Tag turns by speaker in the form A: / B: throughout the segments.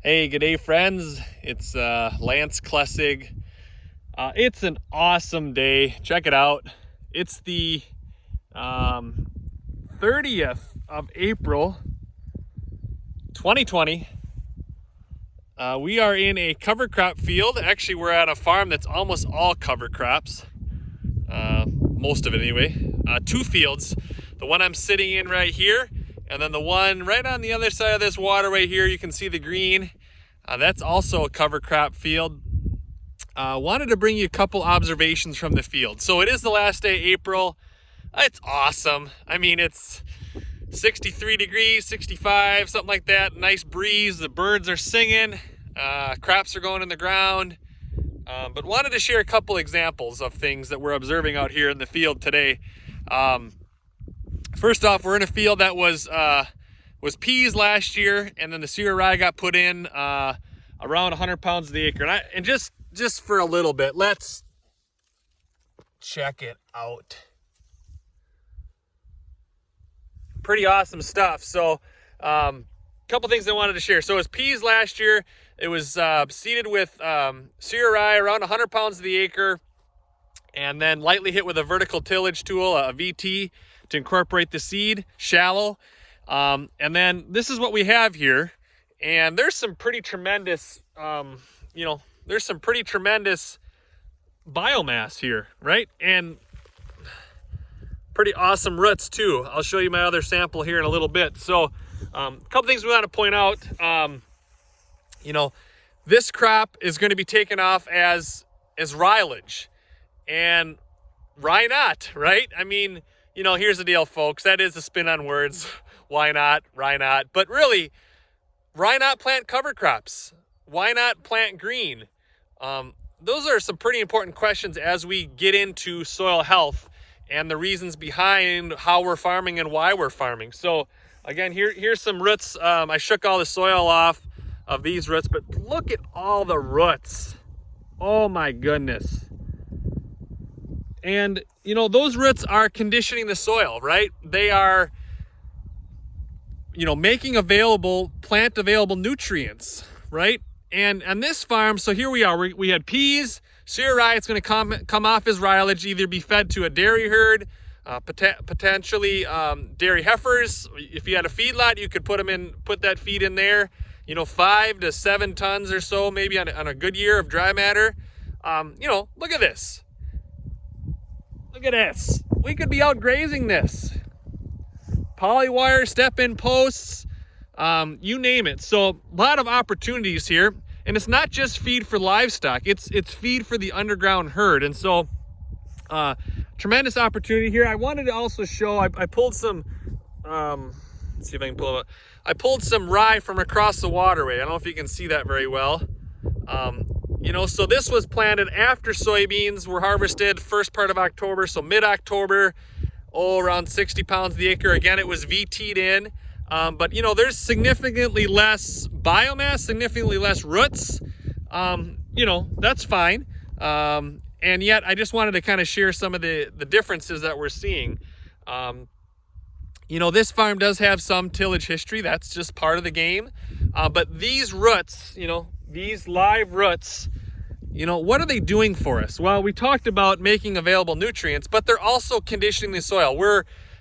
A: Hey, good day, friends. It's Lance Klessig. It's an awesome day. Check it out. It's the 30th of April, 2020. We are in a cover crop field. Actually, we're at a farm that's almost all cover crops. Most of it anyway. Two fields. The one I'm sitting in right here, and then the one right on the other side of this waterway here, you can see the green. That's also a cover crop field. Wanted to bring you a couple observations from the field. So it is the last day of April. It's awesome. I mean, it's 63 degrees, 65, something like that. Nice breeze. The birds are singing. Crops are going in the ground. But wanted to share a couple examples of things that we're observing out here in the field today. First off, we're in a field that was peas last year, and then the cereal rye got put in around 100 pounds of the acre. And just for a little bit, let's check it out. Pretty awesome stuff. So a couple things I wanted to share. So it was peas last year. It was seeded with cereal rye around 100 pounds of the acre, and then lightly hit with a vertical tillage tool, a VT, to incorporate the seed, shallow. And then this is what we have here. And there's some pretty tremendous, there's some pretty tremendous biomass here, right? And pretty awesome roots too. I'll show you my other sample here in a little bit. So a couple things we want to point out. This crop is going to be taken off as rylage. And why not, right? I mean, here's the deal, folks. That is a spin on words. Why not? Why not? But really, why not plant cover crops? Why not plant green? Those are some pretty important questions as we get into soil health and the reasons behind how we're farming and why we're farming. So again, here's some roots. I shook all the soil off of these roots, but look at all the roots. Oh my goodness. And those roots are conditioning the soil, right? They are making plant available nutrients, right? And on this farm, so here we are, we had peas, cereal rye. It's going to come off as rylage, either be fed to a dairy herd, potentially dairy heifers. If you had a feedlot, you could put that feed in there, 5 to 7 tons or so, maybe on a good year of dry matter. Look at this. Look at this. We could be out grazing this. Polywire, step-in posts, you name it. So a lot of opportunities here. And it's not just feed for livestock. It's feed for the underground herd. And so tremendous opportunity here. I wanted to also show, I pulled some, let's see if I can pull it up. I pulled some rye from across the waterway. I don't know if you can see that very well. So this was planted after soybeans were harvested first part of October. So mid-October, around 60 pounds the acre. Again, it was VT'd in. But there's significantly less biomass, significantly less roots. That's fine. And yet I just wanted to kind of share some of the differences that we're seeing. This farm does have some tillage history. That's just part of the game. But these roots, these live roots, what are they doing for us? Well, we talked about making available nutrients, but they're also conditioning the soil.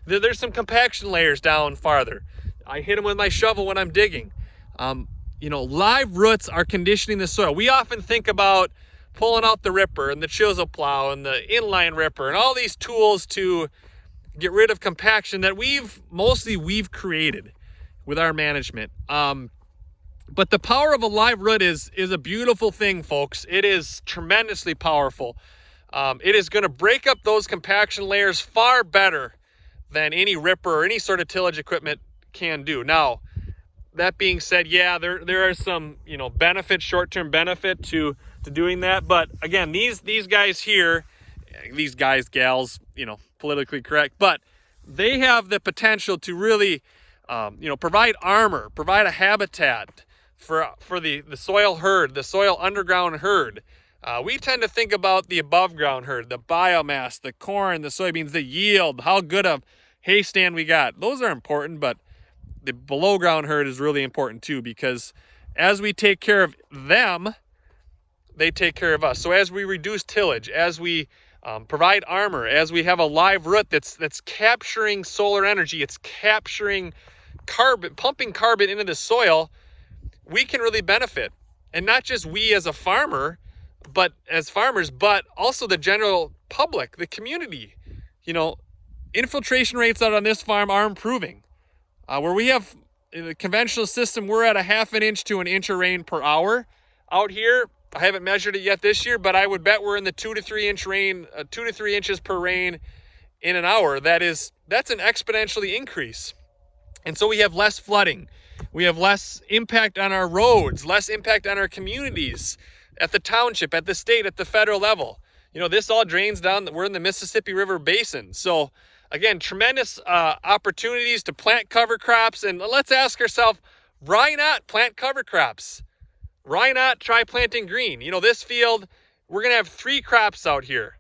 A: There's some compaction layers down farther. I hit them with my shovel when I'm digging. Live roots are conditioning the soil. We often think about pulling out the ripper and the chisel plow and the inline ripper and all these tools to get rid of compaction that we've created with our management. But the power of a live root is a beautiful thing, folks. It is tremendously powerful. It is going to break up those compaction layers far better than any ripper or any sort of tillage equipment can do. Now, that being said, yeah, there are some short-term benefit to doing that. But again, these guys here, these guys, gals, politically correct, but they have the potential to really provide armor, provide a habitat for the soil herd, the soil underground herd. We tend to think about the above ground herd, the biomass, the corn, the soybeans, the yield, how good of hay stand we got. Those are important, but the below ground herd is really important too, because As we take care of them, they take care of us. So as we reduce tillage, as we provide armor, as we have a live root that's capturing solar energy, it's capturing carbon, pumping carbon into the soil, we can really benefit. And not just we as a farmer, but as farmers, but also the general public, the community. You know, infiltration rates out on this farm are improving. Where we have the conventional system, we're at a 1/2 inch to 1 inch of rain per hour. Out here, I haven't measured it yet this year, but I would bet we're in the 2 to 3 inch rain, 2 to 3 inches per rain in an hour. That's an exponentially increase. And so we have less flooding. We have less impact on our roads, less impact on our communities, at the township, at the state, at the federal level. You know, this all drains down, we're in the Mississippi River Basin. So again, tremendous opportunities to plant cover crops. And let's ask ourselves, why not plant cover crops? Why not try planting green? You know, this field, we're going to have 3 crops out here.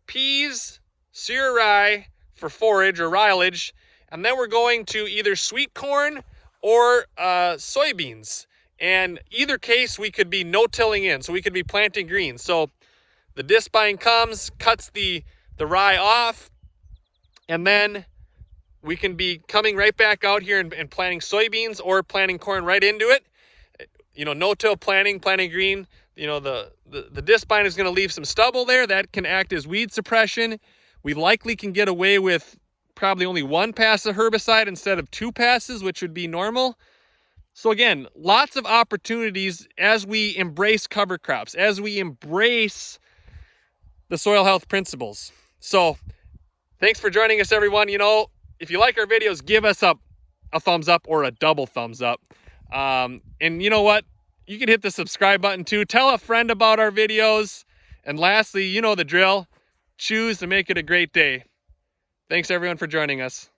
A: Peas, cereal rye for forage or rilage, and then we're going to either sweet corn or soybeans. And either case, we could be no-tilling in, so we could be planting green. So the disbine comes, cuts the rye off, and then we can be coming right back out here and planting soybeans or planting corn right into it. You know, no-till planting green. You know, the disbine is going to leave some stubble there. That can act as weed suppression. We likely can get away with probably only 1 pass of herbicide instead of 2 passes, which would be normal. So again, lots of opportunities as we embrace cover crops, as we embrace the soil health principles. So thanks for joining us, everyone. You know, if you like our videos, give us a thumbs up or a double thumbs up. And you know what? You can hit the subscribe button too. Tell a friend about our videos. And lastly, you know the drill. Choose to make it a great day. Thanks everyone for joining us.